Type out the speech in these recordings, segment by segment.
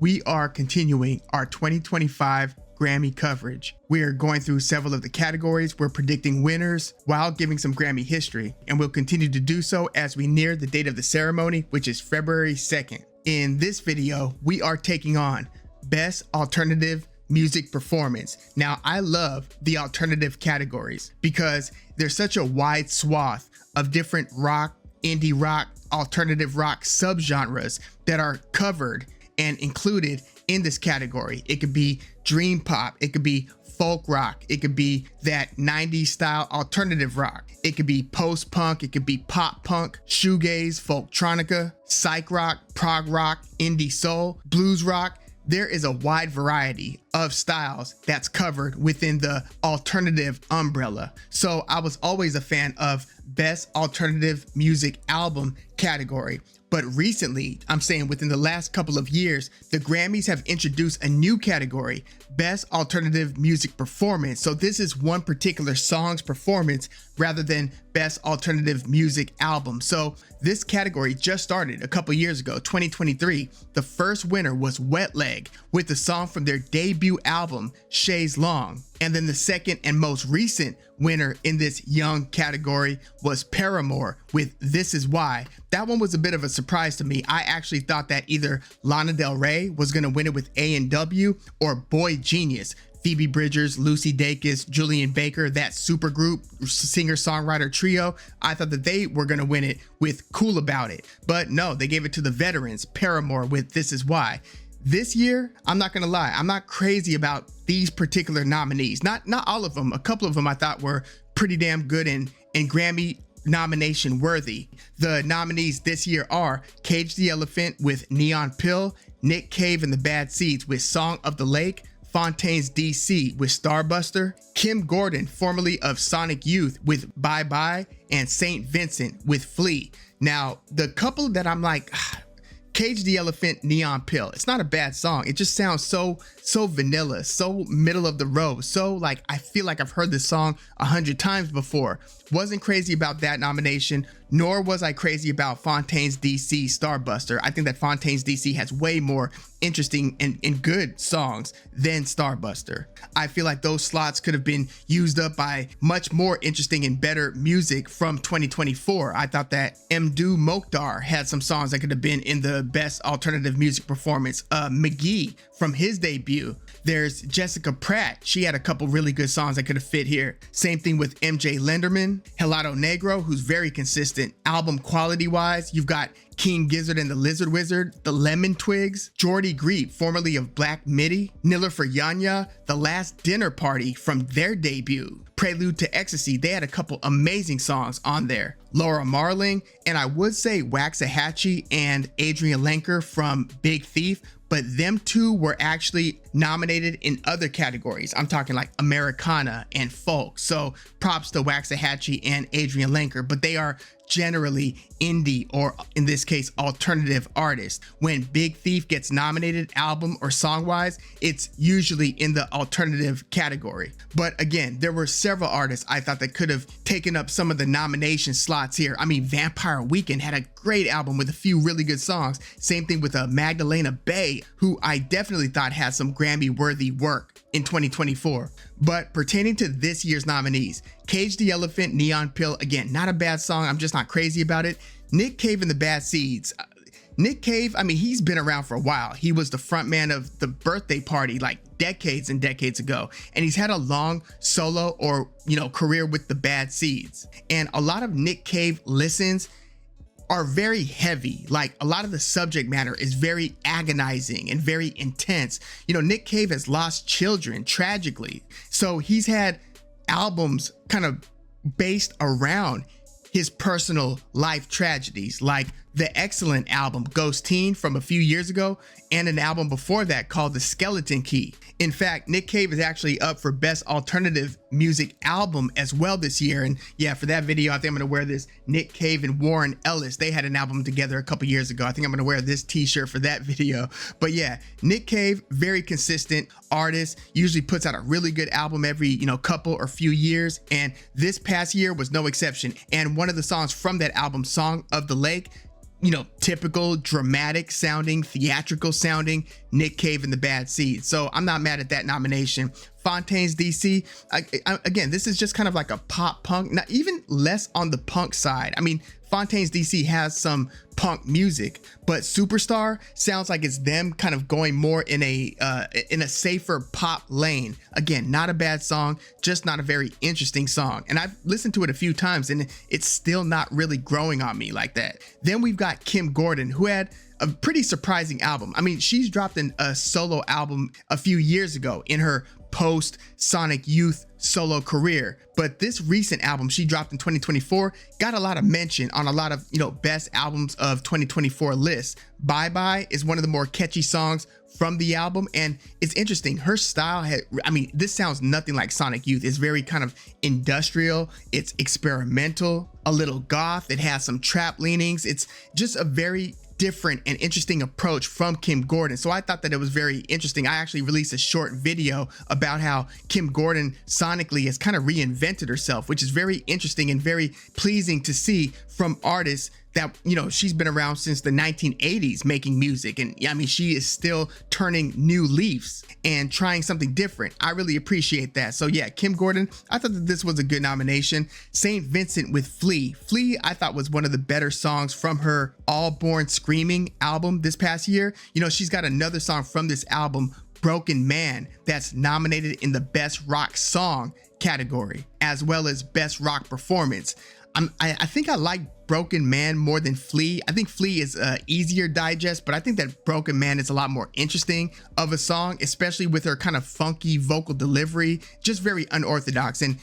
we are continuing our 2025 Grammy coverage. We are going through several of the categories. We're predicting winners while giving some Grammy history, and we'll continue to do so as we near the date of the ceremony, which is February 2nd. In this video, we are taking on Best Alternative Music Performance. Now, I love the alternative categories because there's such a wide swath of different rock, indie rock, alternative rock subgenres that are covered and included in this category. It could be dream pop, it could be folk rock, it could be that 90s style alternative rock, it could be post-punk, it could be pop punk, shoegaze, folktronica, psych rock, prog rock, indie soul, blues rock. There is a wide variety of styles that's covered within the alternative umbrella. So I was always a fan of Best Alternative Music Album category. But recently, I'm saying within the last couple of years, the Grammys have introduced a new category, Best Alternative Music Performance. So this is one particular song's performance rather than Best Alternative Music Album. So this category just started a couple years ago, 2023. The first winner was Wet Leg with the song from their debut album, Chaise Long. And then the second and most recent winner in this young category was Paramore with This Is Why. That one was a bit of a surprise to me. I actually thought that either Lana Del Rey was going to win it with A&W or Boy Genius. Phoebe Bridgers, Lucy Dacus, Julian Baker, that supergroup singer-songwriter trio. I thought that they were going to win it with Cool About It. But no, they gave it to the veterans, Paramore with This Is Why. This year, I'm not gonna lie, I'm not crazy about these particular nominees. Not all of them. A couple of them I thought were pretty damn good and Grammy nomination worthy. The nominees this year are Cage the Elephant with Neon Pill, Nick Cave and the Bad Seeds with Song of the Lake, Fontaines D.C. with Starburster, Kim Gordon, formerly of Sonic Youth with Bye Bye, and St. Vincent with Flea. Now, the couple that I'm like, Cage the Elephant, Neon Pill. It's not a bad song. It just sounds so vanilla, so middle of the road. So like, I feel like I've heard this song 100 times before. Wasn't crazy about that nomination, nor was I crazy about Fontaines D.C. Starburster. I think that Fontaines D.C. has way more interesting and good songs than Starburster. I feel like those slots could have been used up by much more interesting and better music from 2024. I thought that Mdu Mokhtar had some songs that could have been in the Best Alternative Music Performance. McGee from his debut. There's Jessica Pratt. She had a couple really good songs that could have fit here. Same thing with MJ Lenderman, Helado Negro, who's very consistent album quality wise. You've got King Gizzard and the Lizard Wizard, the Lemon Twigs, Jordy Greep, formerly of Black Midi, Niller for Yanya, The Last Dinner Party from their debut, Prelude to Ecstasy. They had a couple amazing songs on there. Laura Marling, and I would say Waxahachie and Adrian Lenker from Big Thief, but them two were actually nominated in other categories. I'm talking like Americana and folk. So props to Waxahachie and Adrian Lenker, but they are generally indie, or in this case, alternative artists. When Big Thief gets nominated album or song wise, it's usually in the alternative category. But again, there were several artists I thought that could have taken up some of the nomination slots here. I mean, Vampire Weekend had a great album with a few really good songs. Same thing with Magdalena Bay, who I definitely thought had some Grammy worthy work in 2024. But pertaining to this year's nominees, Cage the Elephant, Neon Pill, again, not a bad song. I'm just not crazy about it. Nick Cave and the Bad Seeds. Nick Cave, I mean, he's been around for a while. He was the frontman of The Birthday Party like decades and decades ago. And he's had a long solo or, career with the Bad Seeds. And a lot of Nick Cave listens are very heavy. Like, a lot of the subject matter is very agonizing and very intense. Nick Cave has lost children tragically. So he's had albums kind of based around his personal life tragedies, like the excellent album Ghost Teen from a few years ago, and an album before that called The Skeleton Key. In fact, Nick Cave is actually up for Best Alternative Music Album as well this year. And yeah, for that video, I think I'm gonna wear this. Nick Cave and Warren Ellis, they had an album together a couple years ago. I think I'm gonna wear this t-shirt for that video. But yeah, Nick Cave, very consistent artist, usually puts out a really good album every, couple or few years. And this past year was no exception. And one of the songs from that album, Song of the Lake, typical dramatic sounding, theatrical sounding Nick Cave and the Bad Seeds. So I'm not mad at that nomination. Fontaines D.C. Again, this is just kind of like a pop punk, not even less on the punk side. I mean, Fontaines D.C. has some punk music, but Superstar sounds like it's them kind of going more in a safer pop lane. Again, not a bad song, just not a very interesting song. And I've listened to it a few times and it's still not really growing on me like that. Then we've got Kim Gordon, who had a pretty surprising album. I mean, she's dropped a solo album a few years ago in her post Sonic Youth solo career, but this recent album she dropped in 2024 got a lot of mention on a lot of best albums of 2024 lists. Bye Bye is one of the more catchy songs from the album, and it's interesting, her style this sounds nothing like Sonic Youth. It's very kind of industrial, it's experimental, a little goth, it has some trap leanings. It's just a very different and interesting approach from Kim Gordon. So I thought that it was very interesting. I actually released a short video about how Kim Gordon sonically has kind of reinvented herself, which is very interesting and very pleasing to see from artists that she's been around since the 1980s making music, and I mean she is still turning new leaves and trying something different. I really appreciate that. So yeah, Kim Gordon, I thought that this was a good nomination. St. Vincent with Flea. Flea I thought was one of the better songs from her All Born Screaming album this past year. She's got another song from this album, Broken Man, that's nominated in the Best Rock Song category, as well as Best Rock Performance. I think I like Broken Man more than Flea. I think Flea is easier digest, but I think that Broken Man is a lot more interesting of a song, especially with her kind of funky vocal delivery, just very unorthodox. And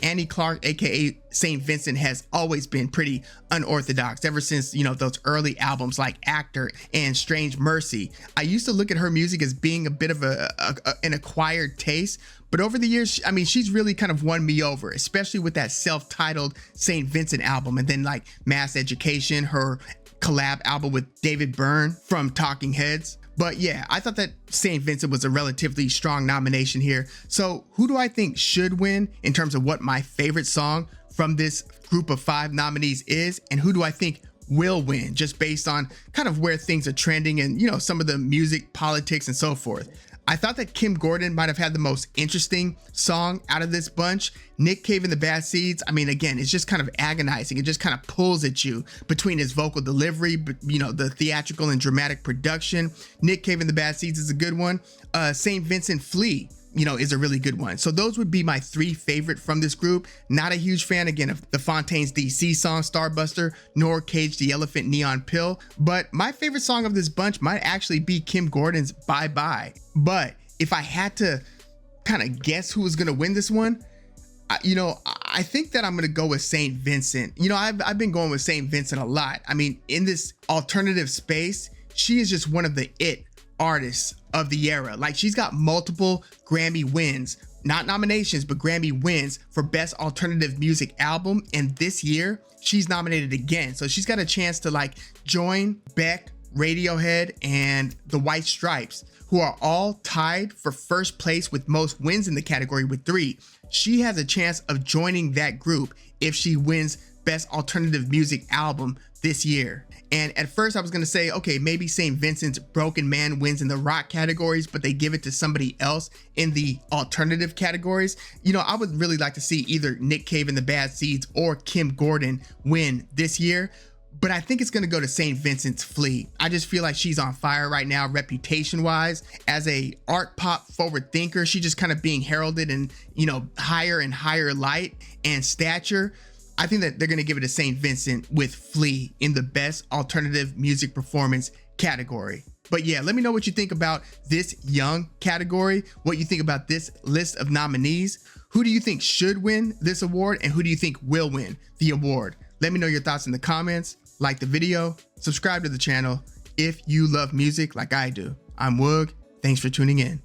Annie Clark, aka St. Vincent, has always been pretty unorthodox ever since those early albums like Actor and Strange Mercy. I used to look at her music as being a bit of an acquired taste, but over the years, I mean, she's really kind of won me over, especially with that self-titled St. Vincent album, and then like Mass Education, her collab album with David Byrne from Talking Heads. But yeah, I thought that St. Vincent was a relatively strong nomination here. So who do I think should win in terms of what my favorite song from this group of 5 nominees is, and who do I think will win, just based on kind of where things are trending and some of the music politics and so forth? I thought that Kim Gordon might have had the most interesting song out of this bunch. Nick Cave and the Bad Seeds, I mean, again, it's just kind of agonizing. It just kind of pulls at you between his vocal delivery, but the theatrical and dramatic production. Nick Cave and the Bad Seeds is a good one. St. Vincent Flea, is a really good one. So those would be my 3 favorite from this group. Not a huge fan, again, of the Fontaines D.C. song Starburster, nor Cage the Elephant Neon Pill, but my favorite song of this bunch might actually be Kim Gordon's Bye Bye. But if I had to kind of guess who was going to win this one, I think that I'm going to go with St. Vincent. I've been going with St. Vincent a lot. I mean, in this alternative space, she is just one of the artists of the era. Like, she's got multiple Grammy wins, not nominations, but Grammy wins for Best Alternative Music Album. And this year she's nominated again. So she's got a chance to like join Beck, Radiohead, and the White Stripes, who are all tied for first place with most wins in the category with 3. She has a chance of joining that group if she wins Best Alternative Music Album this year. And at first I was going to say, okay, maybe St. Vincent's Broken Man wins in the rock categories, but they give it to somebody else in the alternative categories. I would really like to see either Nick Cave and the Bad Seeds or Kim Gordon win this year. But I think it's going to go to St. Vincent's Flea. I just feel like she's on fire right now, reputation wise, as a art pop forward thinker. She's just kind of being heralded in, higher and higher light and stature. I think that they're going to give it to St. Vincent with Flea in the Best Alternative Music Performance category. But yeah, let me know what you think about this young category, what you think about this list of nominees. Who do you think should win this award, and who do you think will win the award? Let me know your thoughts in the comments. Like the video, subscribe to the channel if you love music like I do. I'm Woog. Thanks for tuning in.